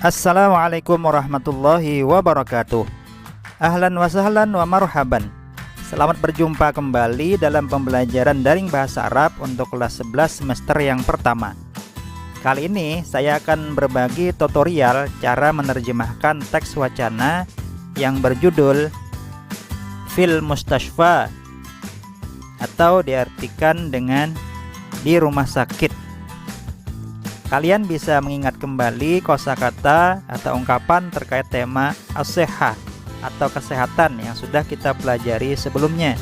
Assalamualaikum warahmatullahi wabarakatuh. Ahlan wa sahlan wa marhaban. Selamat berjumpa kembali dalam pembelajaran daring bahasa Arab untuk kelas 11 semester yang pertama. Kali ini saya akan berbagi tutorial cara menerjemahkan teks wacana yang berjudul Fil Mustashfa atau diartikan dengan di rumah sakit. Kalian bisa mengingat kembali kosakata atau ungkapan terkait tema as-sihhah atau kesehatan yang sudah kita pelajari sebelumnya.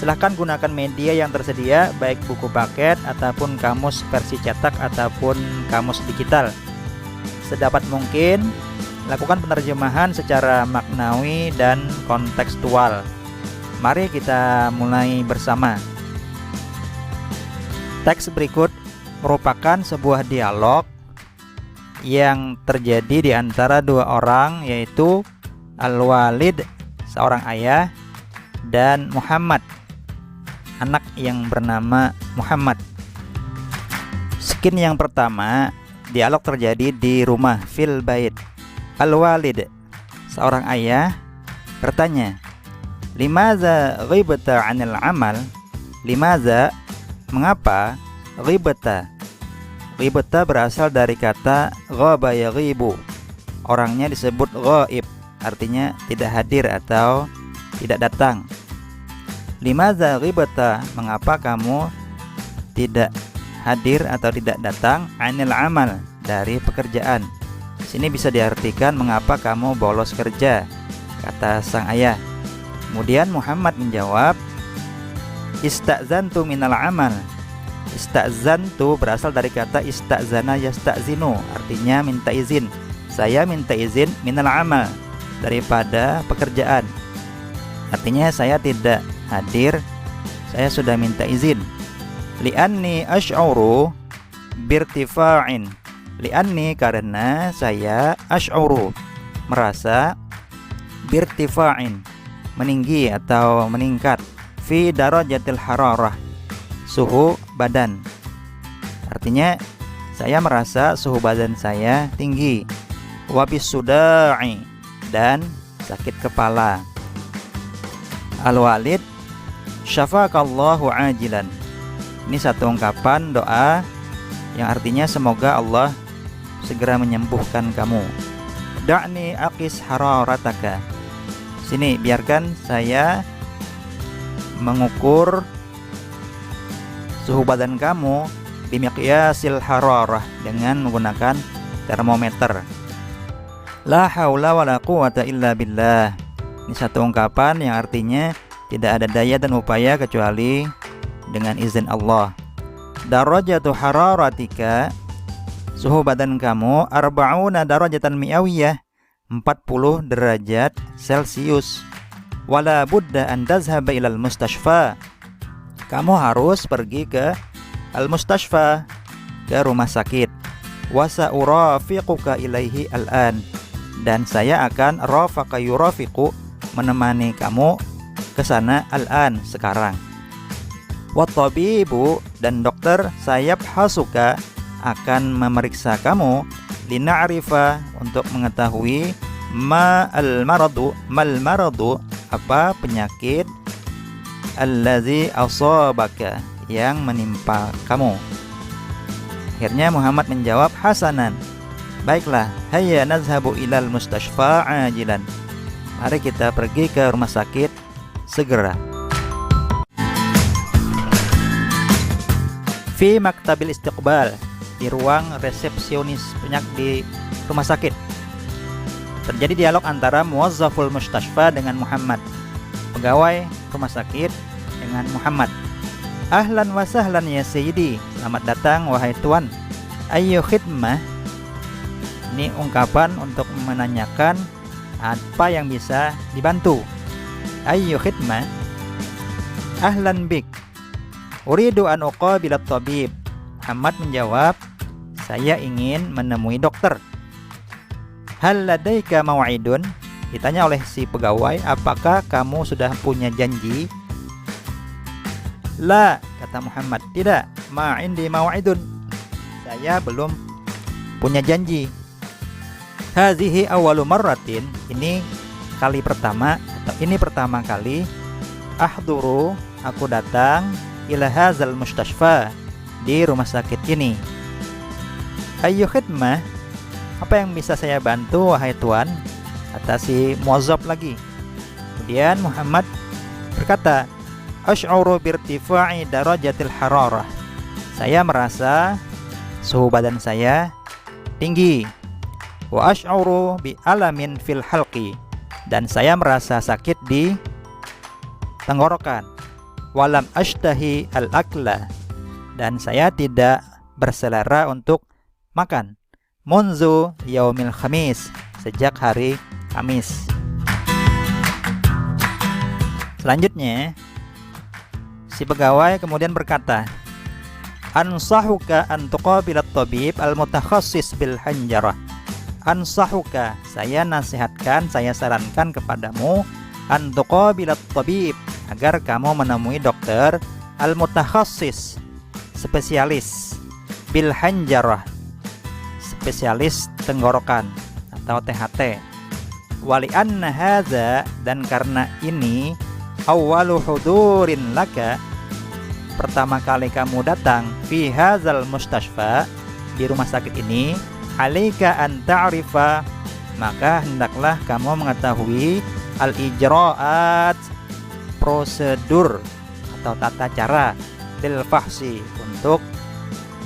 Silahkan gunakan media yang tersedia, baik buku paket ataupun kamus versi cetak ataupun kamus digital. Sedapat mungkin, lakukan penerjemahan secara maknawi dan kontekstual. Mari kita mulai bersama. Teks berikut merupakan sebuah dialog yang terjadi di antara dua orang, yaitu Al-Walid, seorang ayah, dan Muhammad, anak yang bernama Muhammad. Skin yang pertama, dialog terjadi di rumah, fil bait. Al-Walid, seorang ayah, bertanya, limaza ghibta 'anil amal? Limaza, mengapa? Ghibta. Ghibta berasal dari kata ghaba yaghibu. Orangnya disebut ghaib, artinya tidak hadir atau tidak datang. Limaza ghibta, mengapa kamu tidak hadir atau tidak datang? Anil amal, dari pekerjaan. Di sini bisa diartikan mengapa kamu bolos kerja, kata sang ayah. Kemudian Muhammad menjawab, ista'zantu minal amal. Ista'zantu berasal dari kata ista'zana yasta'zinu, artinya minta izin. Saya minta izin minal amal, daripada pekerjaan. Artinya saya tidak hadir, saya sudah minta izin. Li'anni asy'uru birtifa'in. Li'anni, karena saya, asy'uru, merasa, birtifa'in, meninggi atau meningkat, fi darajatil hararah, suhu badan. Artinya saya merasa suhu badan saya tinggi. Wabis suda'i, dan sakit kepala. Al-Walid, syafakallahu ajilan. Ini satu ungkapan doa yang artinya semoga Allah segera menyembuhkan kamu. Da'ni aqis hararataka. Sini, biarkan saya mengukur suhu badan kamu bimiqyasil hararah, dengan menggunakan termometer. La haula wala quwata illa billah. Ini satu ungkapan yang artinya tidak ada daya dan upaya kecuali dengan izin Allah. Darajatu hararatika, suhu badan kamu, arba'una darajatan mi'awiyah, 40 derajat Celcius. Wala budda an tazhaba ilal mustashfa. Kamu harus pergi ke al-mustashfa, ke rumah sakit. Wasa urafiquka ilaihi al-an, dan saya akan rafaqa yurafiqu, menemani kamu ke sana al-an, sekarang. Wattabibu, dan dokter, sayabhasuka, akan memeriksa kamu, lina'rifa, untuk mengetahui, mal maradu, apa penyakit, allazi asabaka, yang menimpa kamu. Akhirnya Muhammad menjawab, hasanan, baiklah, hayya nazhabu ilal mustashfa ajilan. Mari kita pergi ke rumah sakit segera. Fi maktabil istiqbal, di ruang resepsionis di rumah sakit. Terjadi dialog antara muwazzaful mustashfa dengan Muhammad, pegawai rumah sakit, dengan Muhammad. Ahlan wa sahlan ya sayyidi, selamat datang wahai tuan. Ayyu khidmah, ini ungkapan untuk menanyakan apa yang bisa dibantu. Ayyu khidmah. Ahlan bik, uridu an uqabila at-tabib. Muhammad menjawab, saya ingin menemui dokter. Hal ladaika maw'idun, ditanya oleh si pegawai, apakah kamu sudah punya janji? La, kata Muhammad, tidak. Ma'indi maw'idun, saya belum punya janji. Hazihi awwalu marratin, ini kali pertama atau ini pertama kali, ahduru, aku datang, ila hadzal mustashfa, di rumah sakit ini. Ayyu khidmah, apa yang bisa saya bantu wahai tuan? Kata si muazzab lagi. Kemudian Muhammad berkata, asy'uru birtifa'i darajatil hararah, saya merasa suhu badan saya tinggi. Wa asy'uru bi alamin fil halqi, dan saya merasa sakit di tenggorokan. Walam ashtahi al-akla, dan saya tidak berselera untuk makan. Munzu yaumil khamis, sejak hari Kamis. Selanjutnya si pegawai kemudian berkata, ansahuka an tuqabilat tabib al-mutakhassis bil hanjarah. Ansahuka, saya nasihatkan, saya sarankan kepadamu, an tuqabilat tabib, agar kamu menemui dokter al-mutakhassis, spesialis, bil hanjarah, spesialis tenggorokan atau THT. Wali anna hadza, dan karena ini, awwalu hudurin laka, pertama kali kamu datang, fi hadzal mustashfa, di rumah sakit ini, alaika an ta'rifa, maka hendaklah kamu mengetahui al-ijra'at, prosedur atau tata cara, lil fahsi, untuk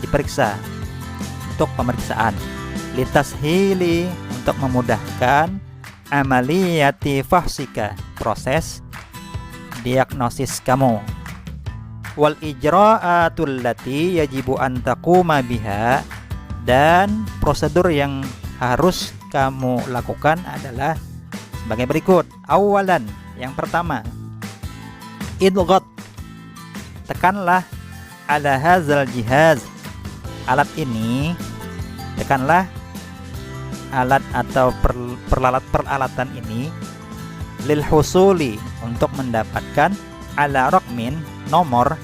diperiksa, untuk pemeriksaan, litashili, untuk memudahkan, amaliyati fahsika, proses diagnosis kamu, wal ijra'atul lati yajibu an taquma biha, dan prosedur yang harus kamu lakukan adalah sebagai berikut. Awalan, yang pertama, idghat, tekanlah, ala hadzal jihaz, alat ini, tekanlah alat atau peralatan ini, lil husuli, untuk mendapatkan, ala raqmin, nomor,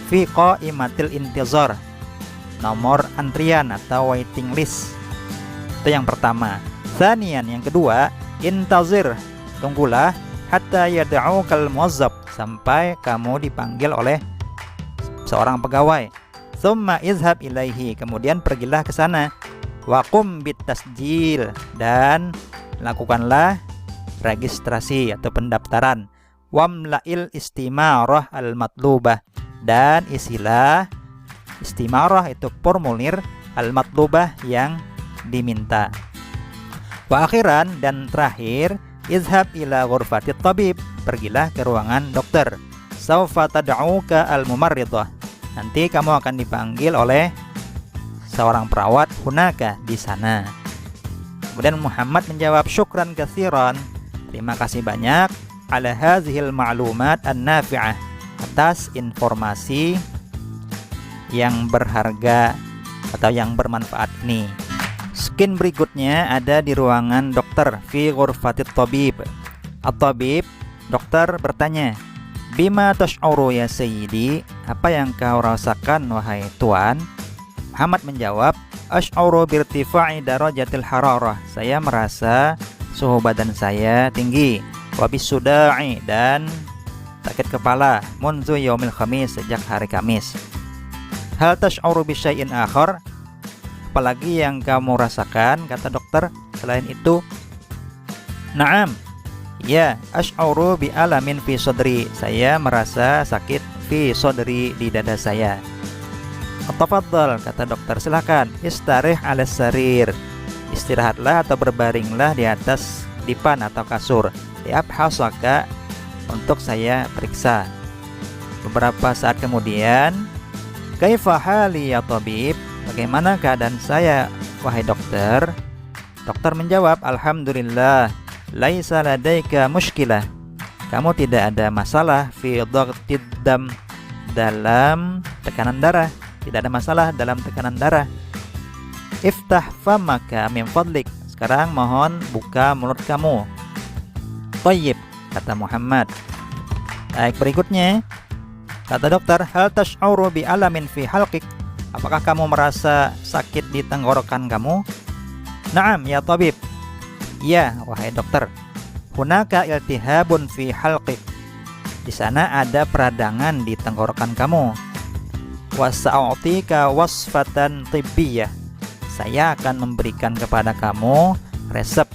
fi qaimatil intizar, nomor antrian atau waiting list. Itu yang pertama. Tsaniyan, yang kedua, intazir, tunggulah, hatta yad'ukal muwazzab, sampai kamu dipanggil oleh seorang pegawai. Tsumma izhab ilaihi, kemudian pergilah ke sana. Wa qum bitasjil, dan lakukanlah registrasi atau pendaftaran. Wamla'il istimarah al-matlubah, dan isilah istimarah, itu formulir, al-matlubah, yang diminta. Wa akhiran, dan terakhir, izhab ila ghurfatit tabib, pergilah ke ruangan dokter. Saufa tad'uka al-mumarridah, nanti kamu akan dipanggil oleh seorang perawat, hunaka, di sana. Kemudian Muhammad menjawab, syukran katsiran, terima kasih banyak, ala hazihil ma'lumat an-nafi'ah, atas informasi yang berharga atau yang bermanfaat ini. Skin berikutnya ada di ruangan dokter, fi ghurfatit tabib. At-tabib, dokter bertanya, bima tash'uru ya sayyidi, apa yang kau rasakan wahai tuan? Muhammad menjawab, asy'uru birtifa'i darajatil hararah, saya merasa suhu badan saya tinggi, wa bisuda'i, dan sakit kepala, munzu yaumil khamis, sejak hari Kamis. Hal tash'uru bi syai'in akhar, apalagi yang kamu rasakan, kata dokter, selain itu? Na'am, ya, asy'uru bi alamin fi sadri, saya merasa sakit fi sadri, di dada saya. Tafadhal, kata dokter, silakan, istarih 'alas sarir, istirahatlah atau berbaringlah di atas dipan atau kasur, liabhasaka, untuk saya periksa. Beberapa saat kemudian, kaifa hali ya tabib, bagaimana keadaan saya wahai dokter? Dokter menjawab, alhamdulillah, laisa ladaika mushkilah, kamu tidak ada masalah, fi dhaghtid dam, dalam tekanan darah, tidak ada masalah dalam tekanan darah. Iftah famaka min fadlik, sekarang mohon buka mulut kamu. Thayyib, kata Muhammad. Baik, berikutnya kata dokter, hal tash'uru bi alamin fi halqik, apakah kamu merasa sakit di tenggorokan kamu? Naam ya tabib. Ya, wahai dokter. Hunaka iltihabun fi halqik. Di sana ada peradangan di tenggorokan kamu. Wasa'utika wasfatan tibbiyah. Saya akan memberikan kepada kamu resep.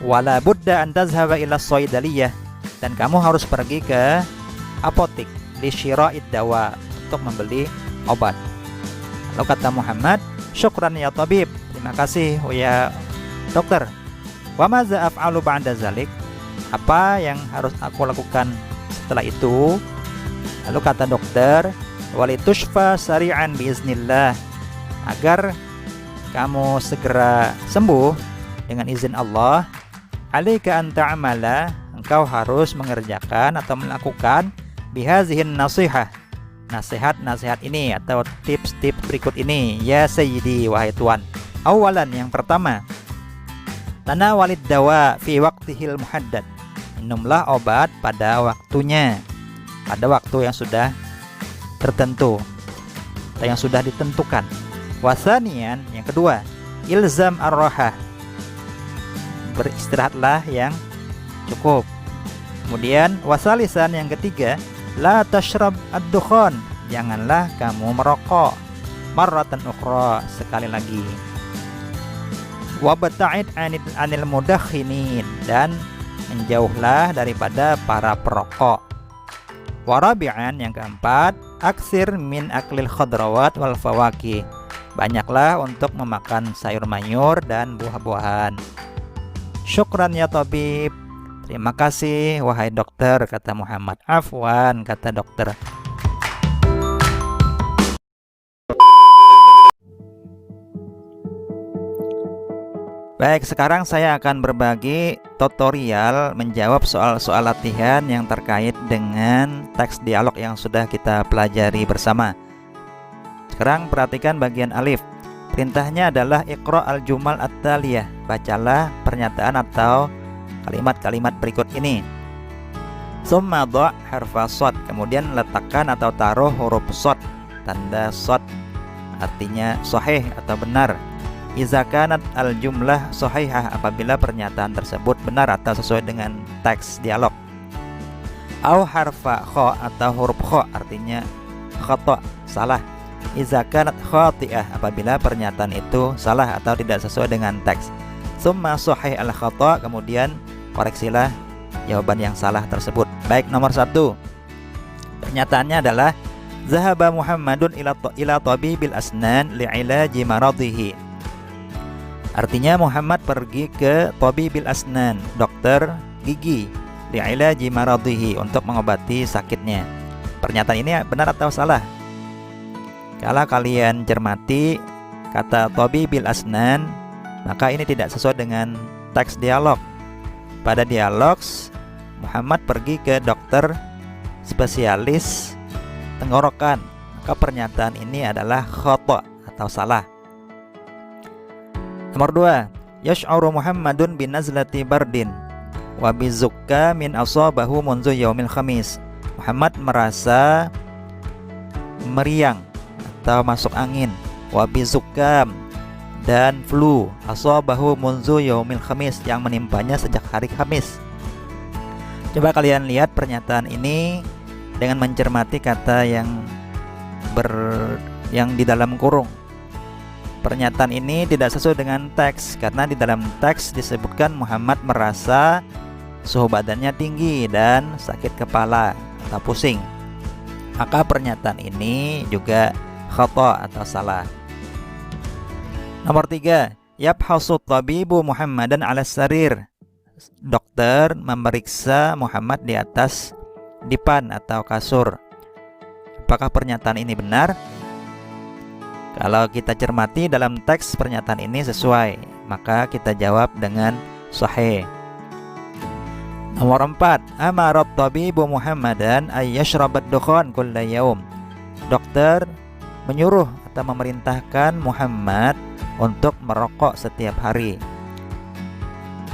Wala budda an tazhaba ila shaydaliyah. Dan kamu harus pergi ke apotik li syira'id dawa untuk membeli obat. Lalu kata Muhammad, syukran ya tabib. Terima kasih ya dokter. Wa maza af'alu ba'da zalik? Apa yang harus aku lakukan setelah itu? Lalu kata dokter, walitushfa sari'an biiznillah. Agar kamu segera sembuh dengan izin Allah, alaika an ta'amala, engkau harus mengerjakan atau melakukan bihazihin nasihah, nasihat-nasihat ini atau tips-tips berikut ini. Ya sayyidi, wahai tuan. Awalan, yang pertama, tanawalid dawa fi waqtihil muhaddad. Minumlah obat pada waktunya, pada waktu yang sudah tertentu atau yang sudah ditentukan. Wasanian, yang kedua, ilzam ar-rahah. Beristirahatlah yang cukup. Kemudian wasalisan, yang ketiga, la tashrab ad-dukhan. Janganlah kamu merokok. Marratan ukhra, sekali lagi. Wabta'id anil mudakhinin, dan menjauhlah daripada para perokok. Warabi'an, yang keempat, aksir min aklil khadrawat wal fawakih. Banyaklah untuk memakan sayur mayur dan buah-buahan. Syukran ya tabib. Terima kasih wahai dokter, kata Muhammad. Afwan, kata dokter. Baik, sekarang saya akan berbagi tutorial menjawab soal-soal latihan yang terkait dengan teks dialog yang sudah kita pelajari bersama. Sekarang perhatikan bagian alif. Perintahnya adalah iqra al-jumal at-taliyah. Bacalah pernyataan atau kalimat-kalimat berikut ini. Summa dha' harfa shad. Kemudian letakkan atau taruh huruf shad, tanda shad, artinya sahih atau benar. Iza kanat al-jumlah sahihah, apabila pernyataan tersebut benar atau sesuai dengan teks dialog. Au harfa kha, atau huruf kha, artinya khata, salah. Iza kanat khati'ah, apabila pernyataan itu salah atau tidak sesuai dengan teks. Summa sahih al-khata, kemudian koreksilah jawaban yang salah tersebut. Baik, nomor 1. Pernyataannya adalah zahaba Muhammadun ila tabibil asnan li'ilaji maradihi. Artinya Muhammad pergi ke tabibil asnan, dokter gigi, li'ilaji maradihi, untuk mengobati sakitnya. Pernyataan ini benar atau salah? Kalau kalian cermati kata tabibil asnan, maka ini tidak sesuai dengan teks dialog. Pada dialog, Muhammad pergi ke dokter spesialis tenggorokan. Maka pernyataan ini adalah khata atau salah. Nomor 2. Yash'uru Muhammadun bin nazlati bardin wa bizukka min asabahu munzu yaumil khamis. Muhammad merasa meriang atau masuk angin, wa bizukam, dan flu, asabahu munzu yaumil khamis, yang menimpanya sejak hari Kamis. Coba kalian lihat pernyataan ini dengan mencermati kata yang di dalam kurung. Pernyataan ini tidak sesuai dengan teks, karena di dalam teks disebutkan Muhammad merasa suhu badannya tinggi dan sakit kepala atau pusing. Maka pernyataan ini juga khata atau salah. Nomor 3. Yabhasu tabibu Muhammadan ala sarir. Dokter memeriksa Muhammad di atas dipan atau kasur. Apakah pernyataan ini benar? Kalau kita cermati dalam teks, pernyataan ini sesuai, maka kita jawab dengan sahih. Nomor 4. Amarat tabibu Muhammadan ay yashrabat dukhan kulla yaum. Dokter menyuruh atau memerintahkan Muhammad untuk merokok setiap hari.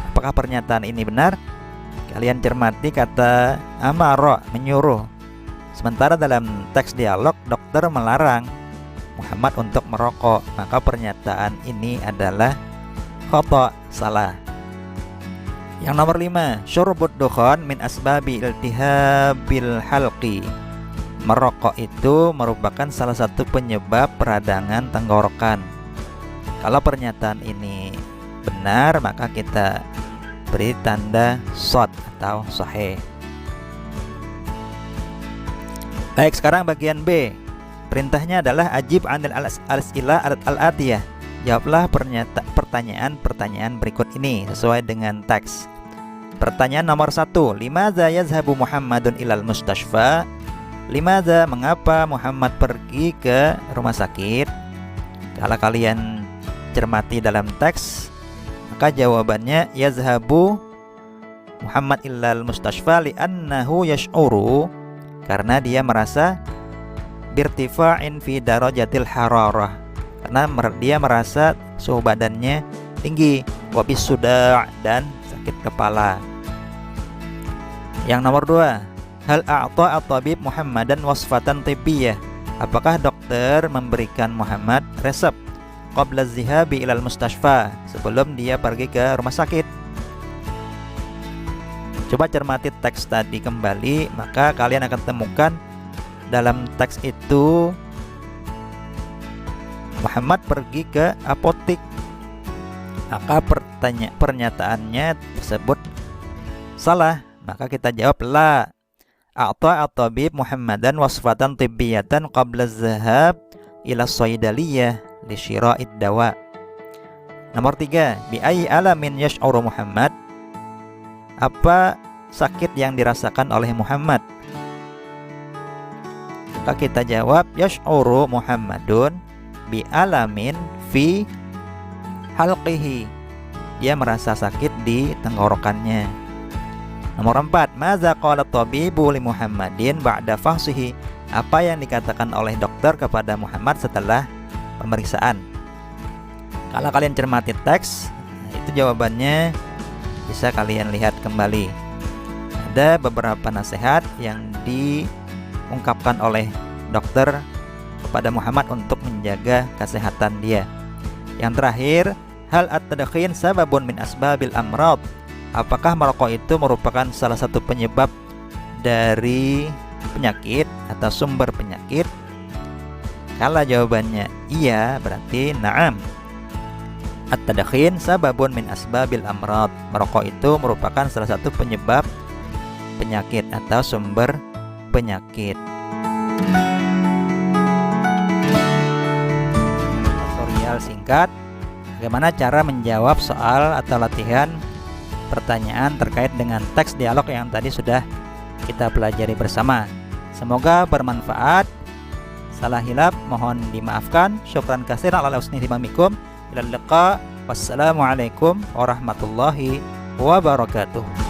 Apakah pernyataan ini benar? Kalian cermati kata amara, menyuruh. Sementara dalam teks dialog, dokter melarang. Muhammad untuk merokok. Maka pernyataan ini adalah khata', salah. Yang nomor 5, syurbud dukhan min asbabi iltihabil halqi. Merokok itu merupakan salah satu penyebab peradangan tenggorokan. Kalau pernyataan ini benar, maka kita beri tanda shad atau sahih. Baik, sekarang bagian B. Perintahnya adalah ajib anil al-as'ilah al-atiyah. Jawablah pertanyaan-pertanyaan berikut ini sesuai dengan teks. Pertanyaan nomor 1, limadza yazhabu Muhammadun ilal mustashfa? Limadza, mengapa Muhammad pergi ke rumah sakit? Kalau kalian cermati dalam teks, maka jawabannya yazhabu Muhammad ilal mustashfa li'annahu yash'uru, karena dia merasa birtifa'in fi darajatil hararah, karena dia merasa suhu badannya tinggi, wabis suda' dan sakit kepala. Yang nomor 2, hal a'ta at-tabib Muhammadan wasfatan tibbiyah? Apakah dokter memberikan Muhammad resep qabla zihabi ilal mustashfa, sebelum dia pergi ke rumah sakit? Coba cermati teks tadi kembali, maka kalian akan temukan dalam teks itu Muhammad pergi ke apotik. Maka pernyataannya tersebut salah. Maka kita jawab la. A'ta at-tabib Muhammadan wasfatan tibbiyatan qabla zahab ila saydaliyah li syira'id dawa. Nomor 3, bi ayyi alamin yash'uru Muhammad? Apa sakit yang dirasakan oleh Muhammad? Maka kita jawab yash'uru Muhammadun bi alamin fi halqihi. Dia merasa sakit di tenggorokannya. Nomor 4, maza qala tabibu li Muhammadin ba'da fahsihi? Apa yang dikatakan oleh dokter kepada Muhammad setelah pemeriksaan? Kalau kalian cermati teks, itu jawabannya bisa kalian lihat kembali. Ada beberapa nasihat yang diungkapkan oleh dokter kepada Muhammad untuk menjaga kesehatan dia. Yang terakhir, hal at-tadkhin sababun min asbabil amrad? Apakah merokok itu merupakan salah satu penyebab dari penyakit atau sumber penyakit? Kalau jawabannya iya, berarti na'am. At-tadkhin sababun min asbabil amrad. Merokok itu merupakan salah satu penyebab penyakit atau sumber penyakit. Tutorial singkat bagaimana cara menjawab soal atau latihan pertanyaan terkait dengan teks dialog yang tadi sudah kita pelajari bersama. Semoga bermanfaat. Salah hilaf mohon dimaafkan. Syukran katsiran ala husni ihtimamikum. Ilal liqa. Wassalamualaikum warahmatullahi wabarakatuh.